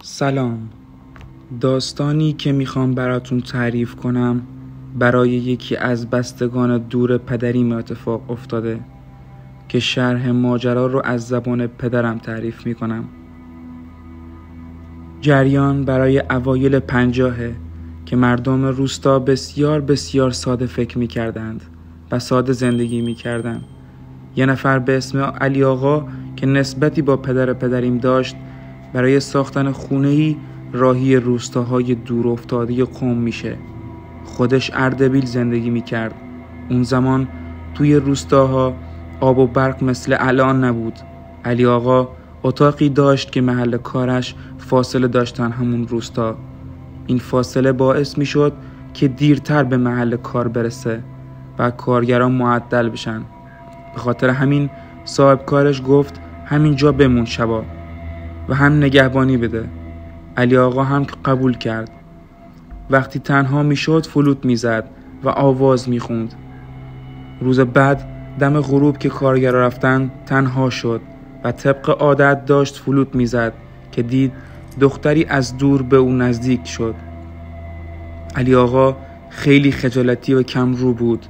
سلام. داستانی که میخوام براتون تعریف کنم برای یکی از بستگان دور پدریم اتفاق افتاده که شرح ماجرا رو از زبان پدرم تعریف میکنم. جریان برای اوایل 50 که مردم روستا بسیار ساده فکر میکردند و ساده زندگی میکردند. یه نفر به اسم علی آقا که نسبتی با پدریم داشت برای ساختن خونه‌ای راهی روستاهای دور افتاده قم میشه. خودش اردبیل زندگی میکرد. اون زمان توی روستاها آب و برق مثل الان نبود. علی آقا اتاقی داشت که محل کارش فاصله داشتن همون روستا. این فاصله باعث میشد که دیرتر به محل کار برسه و کارگران معطل بشن. به خاطر همین صاحب کارش گفت همینجا بمون شبا و هم نگهبانی بده. علی آقا هم قبول کرد. وقتی تنها میشد فلوت میزد و آواز میخوند. روز بعد دم غروب که کارگرا رفتن تنها شد و طبق عادت داشت فلوت میزد که دید دختری از دور به او نزدیک شد. علی آقا خیلی خجالتی و کم رو بود.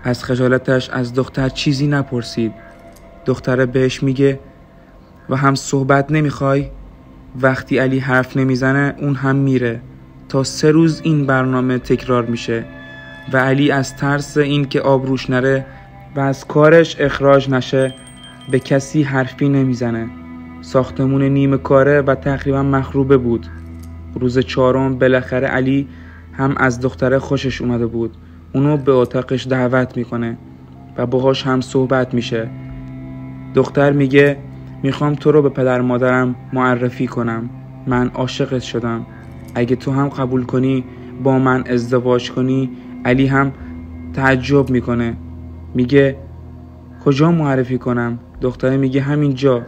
از خجالتش از دختر چیزی نپرسید. دختره بهش میگه و هم صحبت نمیخوای؟ وقتی علی حرف نمیزنه اون هم میره. تا 3 روز این برنامه تکرار میشه و علی از ترس این که آبروش نره و از کارش اخراج نشه به کسی حرفی نمیزنه. ساختمون نیمه کاره و تقریبا مخروبه بود. روز 4 بالاخره علی هم از دختره خوشش اومده بود. اونو به اتاقش دعوت میکنه و باهاش هم صحبت میشه. دختر میگه میخوام تو رو به پدر مادرم معرفی کنم. من عاشقت شدم. اگه تو هم قبول کنی با من ازدواج کنی. علی هم تعجب میکنه. میگه کجا معرفی کنم؟ دختره میگه همینجا.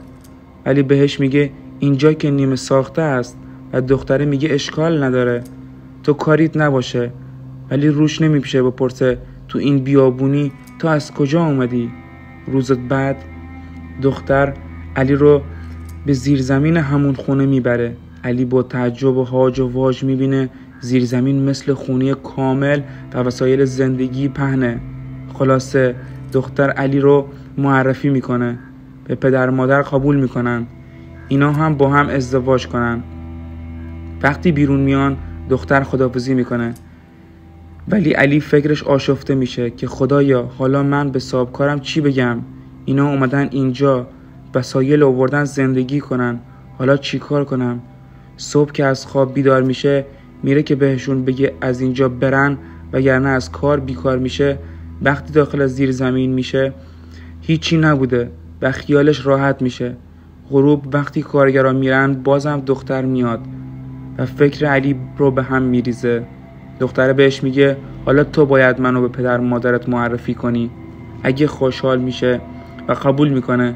علی بهش میگه اینجا که نیمه ساخته است. و دختره میگه اشکال نداره، تو کاریت نباشه. ولی روش نمیشه بپرسه تو این بیابونی تو از کجا اومدی؟ روز بعد دختر علی رو به زیرزمین همون خونه میبره. علی با تعجب و هاج و واج میبینه زیرزمین مثل خونه کامل و وسایل زندگی پهنه. خلاصه دختر علی رو معرفی میکنه. به پدر مادر قبول میکنن. اینا هم با هم ازدواج کنن. وقتی بیرون میان دختر خداحافظی میکنه. ولی علی فکرش آشفته میشه که خدایا حالا من به صاحب کارم چی بگم؟ اینا اومدن اینجا وسایل آوردن زندگی کنن. حالا چی کار کنم؟ صبح که از خواب بیدار میشه میره که بهشون بگه از اینجا برن وگرنه از کار بیکار میشه. وقتی داخل زیر زمین میشه هیچی نبوده و خیالش راحت میشه. غروب وقتی کارگرا میرن بازم دختر میاد و فکر علی رو به هم میریزه. دختره بهش میگه حالا تو باید منو به پدر مادرت معرفی کنی. اگه خوشحال میشه و قبول میکنه.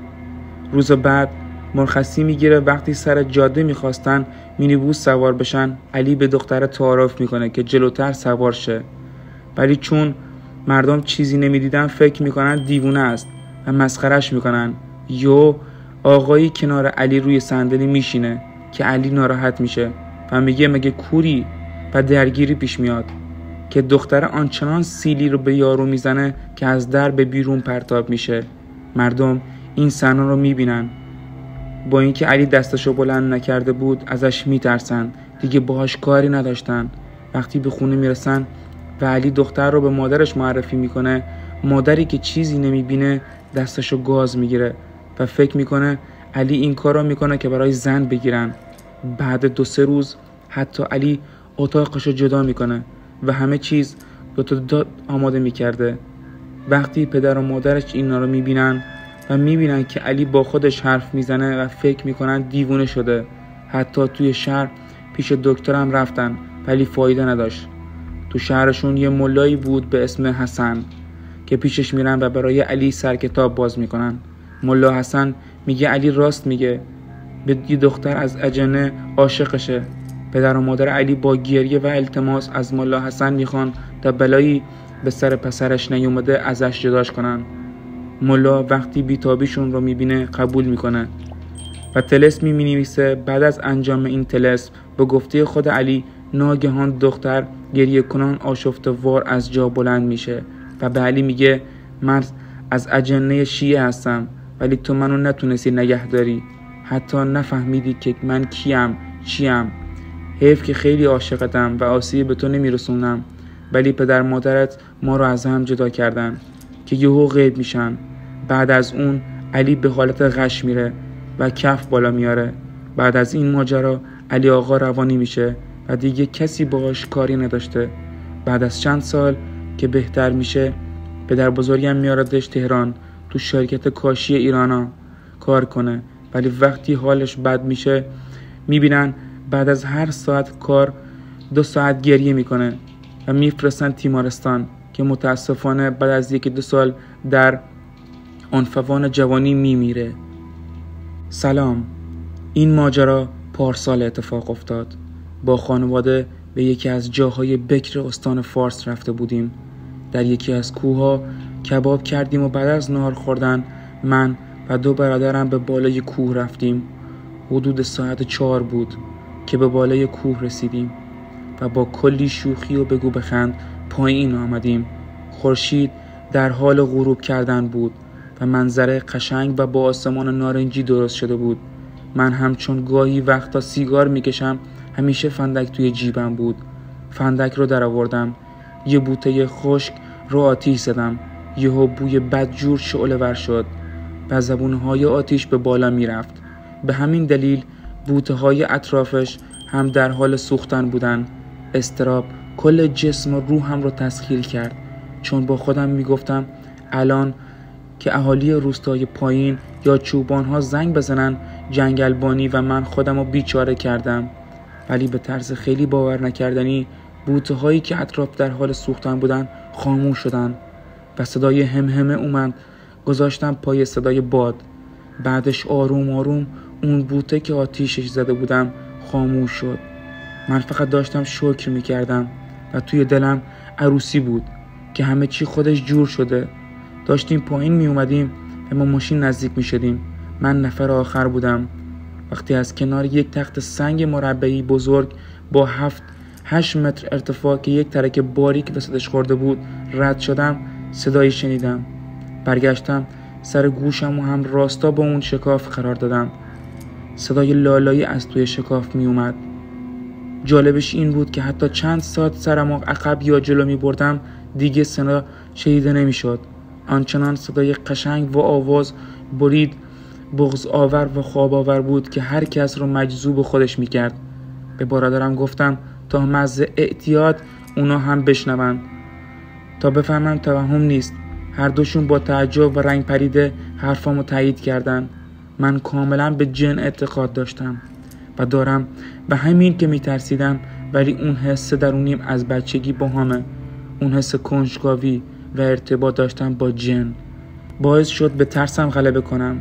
روز بعد مرخصی میگیره. وقتی سر جاده میخواستن مینیبوس سوار بشن علی به دختره تعارف میکنه که جلوتر سوار شه. ولی چون مردم چیزی نمیدیدن فکر میکنن دیوونه است و مسخرش میکنن. آقایی کنار علی روی صندلی میشینه که علی ناراحت میشه و میگه مگه کوری؟ و درگیری پیش میاد که دختره آنچنان سیلی رو به یارو میزنه که از در به بیرون پرتاب میشه. مردم این صحنه رو میبینن. با اینکه علی دستشو بلند نکرده بود ازش میترسن. دیگه باهاش کاری نداشتن. وقتی به خونه میرسن و علی دختر رو به مادرش معرفی میکنه، مادری که چیزی نمیبینه دستشو گاز میگیره و فکر میکنه علی این کار رو میکنه که برای زن بگیرن. بعد 2-3 روز حتی علی اتاقشو جدا میکنه و همه چیز داد آماده میکرده. وقتی پدر و مادرش اینا رو میبینن و میبینن که علی با خودش حرف میزنه و فکر میکنن دیوونه شده. حتی توی شهر پیش دکترم رفتن ولی فایده نداشت. تو شهرشون یه ملایی بود به اسم حسن که پیشش میرن و برای علی سرکتاب باز میکنن. ملا حسن میگه علی راست میگه. به یه دختر از اجنه عاشقشه. پدر و مادر علی با گریه و التماس از ملا حسن میخوان تا بلایی به سر پسرش نیومده ازش جداش کنن. ملا وقتی بیتابیشون رو میبینه قبول میکنه و طلسمی می‌نویسه بعد از انجام این طلسم به گفته خود علی ناگهان دختر گریه کنان آشفته وار از جا بلند میشه و به علی میگه من از اجنه شیعه هستم ولی تو منو نتونستی نگه داری، حتی نفهمیدی که من کیم چیم. حیف که خیلی عاشقتم و آسیب به تو نمیرسونم، ولی پدر مادرت ما رو از هم جدا کردن که یهو غیب میشن. بعد از اون علی به حالت غش میره و کف بالا میاره. بعد از این ماجرا علی آقا روانی میشه و دیگه کسی باهاش کاری نداشته. بعد از چند سال که بهتر میشه پدر بزرگم میاردش تهران تو شرکت کاشی ایرانا کار کنه، ولی وقتی حالش بد میشه میبینن بعد از هر ساعت کار 2 ساعت گریه میکنه و میفرستن تیمارستان که متاسفانه بعد از 1-2 سال در عنفوان جوانی میمیره. سلام، این ماجرا پارسال اتفاق افتاد. با خانواده به یکی از جاهای بکر استان فارس رفته بودیم. در یکی از کوه‌ها کباب کردیم و بعد از نهار خوردن من و 2 برادرم به بالای کوه رفتیم. حدود ساعت 4 بود که به بالای کوه رسیدیم و با کلی شوخی و بگو بخند پایین آمدیم. خورشید در حال غروب کردن بود و منظره قشنگ و با آسمان نارنجی درست شده بود. من همچون گاهی وقتا سیگار میکشم همیشه فندک توی جیبم بود. فندک رو در آوردم، یه بوته خشک رو آتیش زدم. یهو بوی بدجور شعله ور شد و زبونهای آتیش به بالا میرفت. به همین دلیل بوته های اطرافش هم در حال سوختن بودن. اضطراب کل جسم و روحم رو تسخیر کرد، چون با خودم میگفتم الان که اهالی روستای پایین یا چوبانها زنگ بزنن جنگلبانی و من خودم رو بیچاره کردم. ولی به طرز خیلی باور نکردنی بوته هایی که اطراف در حال سوختن بودن خاموش شدن و صدای همهمه اومد. گذاشتم پای صدای باد. بعدش آروم آروم اون بوته که آتیشش زده بودم خاموش شد. من فقط داشتم شکر میکردم و توی دلم عروسی بود که همه چی خودش جور شده. داشتیم پایین می اومدیم و ما ماشین نزدیک می شدیم. من نفر آخر بودم. وقتی از کنار یک تخت سنگ مربعی بزرگ با 7-8 متر ارتفاع که یک ترک باریک وسطش خورده بود رد شدم صدایی شنیدم. برگشتم، سر گوشم و هم راستا با اون شکاف قرار دادم. صدای لالایی از توی شکاف می اومد. جالبش این بود که حتی چند ساعت سرم عقب یا جلو می بردم دیگه صدا شنیده نمی شد. آنچنان صدای قشنگ و آواز برید بغض آور و خواب آور بود که هر کس رو مجذوب خودش می کرد. به برادرم گفتم تا محض اعتیاد اونا هم بشنون تا بفهمم توهم نیست. هر دوشون با تعجب و رنگ پریده حرفامو تایید کردن. من کاملا به جن اعتقاد داشتم و دارم، به همین که میترسیدم، ولی اون حس درونیم از بچگی با همه، اون حس کنجکاوی و ارتباط داشتم با جن باعث شد به ترسم غلبه کنم.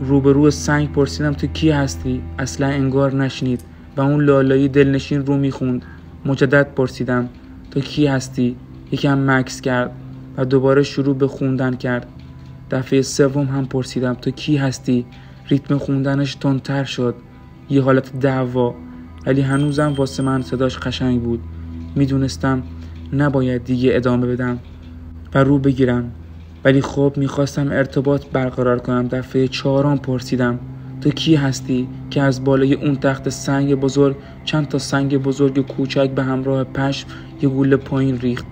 روبرو سنگ پرسیدم تو کی هستی؟ اصلا انگار نشنید و اون لالایی دلنشین رو میخوند. مجدد پرسیدم تو کی هستی؟ یکم مکث کرد و دوباره شروع به خوندن کرد. دفعه سوم هم پرسیدم تو کی هستی؟ ریتم خوندنش تندتر شد، یه حالت دعوا، ولی هنوزم واسه من صداش قشنگ بود. میدونستم نباید دیگه ادامه بدم و رو بگیرم، ولی خب میخواستم ارتباط برقرار کنم. دفعه 4 پرسیدم تو کی هستی؟ که از بالای اون تخت سنگ بزرگ چند تا سنگ بزرگ کوچک به همراه پشم یه گوله پایین ریخت.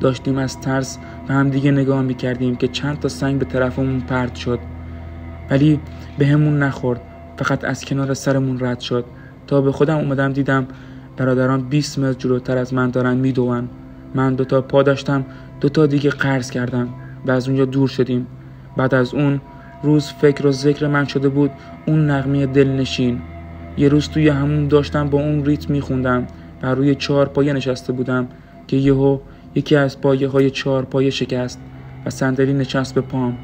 داشتیم از ترس به هم دیگه نگاه میکردیم که چند تا سنگ به طرفمون پرت شد، ولی به همون نخورد، فقط از کنار سرمون رد شد. تا به خودم اومدم دیدم برادران 20 متر جلوتر از من دارن میدوون. من 2 تا پا داشتم، 2 تا دیگه قرض کردم و از اونجا دور شدیم. بعد از اون روز فکر و ذکر من شده بود اون نغمه دلنشین. یه روز توی همون داشتم با اون ریتم میخوندم و روی 4 پایه نشسته بودم که یهو یکی از پایه های 4 پایه شکست و صندلی نشست به پام.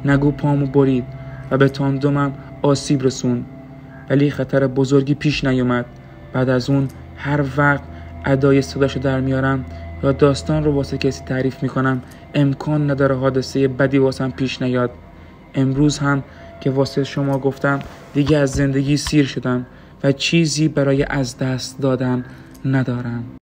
نگو پامو برید و به تاندمم آسیب رسون، ولی خطر بزرگی پیش نیومد. بعد از اون هر وقت ادای صداشو در میارم یا داستان رو واسه کسی تعریف میکنم امکان نداره حادثه بدی واسم پیش نیاد. امروز هم که واسه شما گفتم دیگه از زندگی سیر شدم و چیزی برای از دست دادن ندارم.